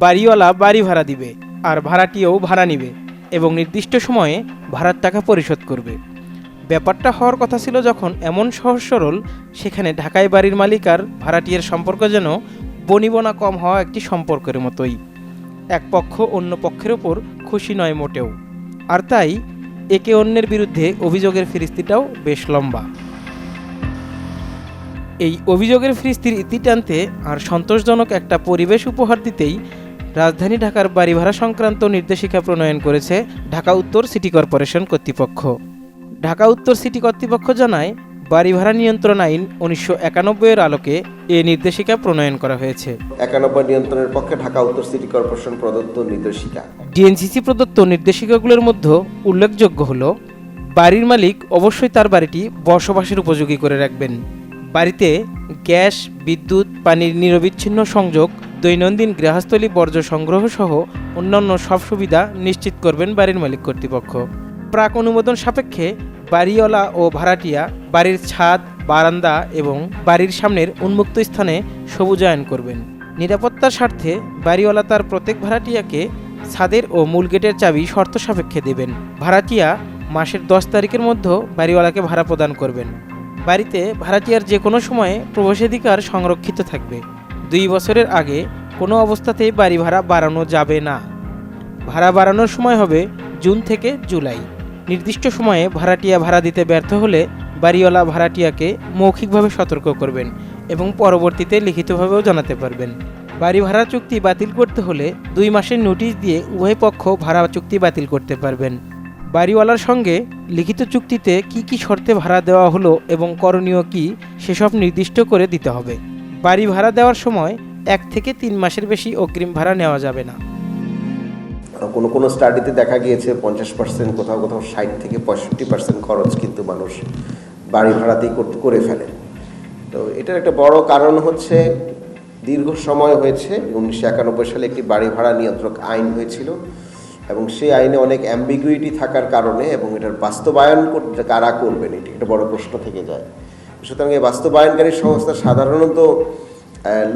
বাড়িওয়ালা বাড়ি ভাড়া দিবে আর ভাড়াটিয়াও ভাড়া নিবে এবং নির্দিষ্ট সময়ে ভাড়ার টাকা পরিশোধ করবে। ব্যাপারটা হওয়ার কথা ছিল যখন এমন সহজ সরল, সেখানে ঢাকায় বাড়ির মালিক আর ভাড়াটিয়ার সম্পর্ক যেন বনিবনা কম হওয়া একটি সম্পর্কের মতোই। এক পক্ষ অন্য পক্ষের ওপর খুশি নয় মোটেও, আর তাই একে অন্যের বিরুদ্ধে অভিযোগের ফিরিস্তিটাও বেশ লম্বা। এই অভিযোগের ফিরিস্তির ইতি টানতে আর সন্তোষজনক একটা পরিবেশ উপহার দিতেই রাজধানী ঢাকার বাড়ি ভাড়া সংক্রান্ত নির্দেশিকা প্রণয়ন করেছে ঢাকা উত্তর সিটি কর্পোরেশন কর্তৃপক্ষ। ঢাকা উত্তর সিটি কর্তৃপক্ষ জানায়, বাড়ি ভাড়া নিয়ন্ত্রণ আইন 1991-এর আলোকে এ নির্দেশিকা প্রণয়ন করা হয়েছে। 91 নিয়ন্ত্রণের পক্ষে ঢাকা উত্তর সিটি কর্পোরেশন প্রদত্ত নির্দেশিকা। ডিএনসিসি প্রদত্ত নির্দেশিকাগুলোর মধ্যে উল্লেখযোগ্য হল, বাড়ির মালিক অবশ্যই তার বাড়িটি বসবাসের উপযোগী করে রাখবেন। বাড়িতে গ্যাস, বিদ্যুৎ, পানির নিরবিচ্ছিন্ন সংযোগ, দৈনন্দিন গৃহস্থলী বর্জ্য সংগ্রহ সহ অন্যান্য সব সুবিধা নিশ্চিত করবেন বাড়ির মালিক কর্তৃপক্ষ। প্রাক অনুমোদন সাপেক্ষে বাড়িওয়ালা ও ভাড়াটিয়া বাড়ির ছাদ, বারান্দা এবং বাড়ির সামনের উন্মুক্ত স্থানে সবুজায়ন করবেন। নিরাপত্তার স্বার্থে বাড়িওয়ালা তার প্রত্যেক ভাড়াটিয়াকে ছাদের ও মূল গেটের চাবি শর্ত সাপেক্ষে দেবেন। ভাড়াটিয়া মাসের 10 তারিখের মধ্যে বাড়িওয়ালাকে ভাড়া প্রদান করবেন। বাড়িতে ভাড়াটিয়ার যে কোনো সময়ে প্রবেশাধিকার সংরক্ষিত থাকবে। 2 বছরের আগে কোনো অবস্থাতেই বাড়ি ভাড়া বাড়ানো যাবে না। ভাড়া বাড়ানোর সময় হবে জুন থেকে জুলাই। নির্দিষ্ট সময়ে ভাড়াটিয়া ভাড়া দিতে ব্যর্থ হলে বাড়িওয়ালা ভাড়াটিয়াকে মৌখিকভাবে সতর্ক করবেন এবং পরবর্তীতে লিখিতভাবেও জানাতে পারবেন। বাড়ি ভাড়া চুক্তি বাতিল করতে হলে 2 মাসের নোটিশ দিয়ে উভয় পক্ষ ভাড়া চুক্তি বাতিল করতে পারবেন। বাড়িওয়ালার সঙ্গে লিখিত চুক্তিতে কি কি শর্তে ভাড়া দেওয়া হলো এবং করণীয় কি, সেসব নির্দিষ্ট করে দিতে হবে। বাড়ি ভাড়া দেওয়ার সময় 1 থেকে 3 মাসের বেশি অগ্রিম ভাড়া নেওয়া যাবে না। কোনো স্টাডিতে দেখা গিয়েছে 50%, কোথাও কোথাও 60 থেকে 65% খরচ কিন্তু মানুষ বাড়ি ভাড়াতেই করে ফেলে। তো এটার একটা বড় কারণ হচ্ছে, দীর্ঘ সময় হয়েছে 1991 সালে একটি বাড়ি ভাড়া নিয়ন্ত্রক আইন হয়েছিল এবং সেই আইনে অনেক অ্যাম্বিগুইটি থাকার কারণে এবং এটার বাস্তবায়ন কারা করবেন, এটি একটা বড় প্রশ্ন থেকে যায়। সুতরাং এই বাস্তবায়নকারী সংস্থা সাধারণত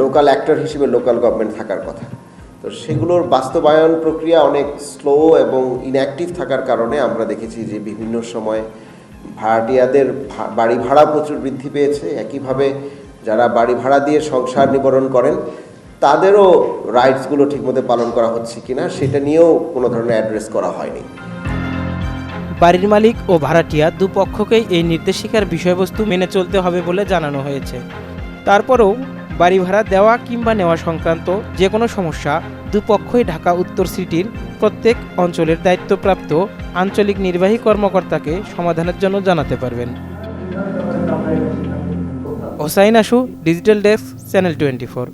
লোকাল অ্যাক্টর হিসেবে লোকাল গভর্নমেন্ট থাকার কথা। তো সেগুলোর বাস্তবায়ন প্রক্রিয়া অনেক স্লো এবং ইনঅ্যাক্টিভ থাকার কারণে আমরা দেখেছি যে বিভিন্ন সময় ভাড়াটিয়াদের বাড়ি ভাড়া প্রচুর বৃদ্ধি পেয়েছে। একইভাবে যারা বাড়ি ভাড়া দিয়ে সংসার নিবারণ করেন তাদেরও রাইটসগুলো ঠিকমতো পালন করা হচ্ছে কিনা সেটা নিয়েও কোনো ধরনের অ্যাড্রেস করা হয়নি। বাড়ির মালিক ও ভাড়াটিয়া দুপক্ষকেই এই নির্দেশিকার বিষয়বস্তু মেনে চলতে হবে বলে জানানো হয়েছে। তারপরেও বাড়ি ভাড়া দেওয়া কিংবা নেওয়া সংক্রান্ত যে কোনো সমস্যা দুপক্ষই ঢাকা উত্তর সিটির প্রত্যেক অঞ্চলের দায়িত্বপ্রাপ্ত আঞ্চলিক নির্বাহী কর্মকর্তাকে সমাধানের জন্য জানাতে পারবেন। হোসাইন আশু, ডিজিটাল ডেস্ক, চ্যানেল 24।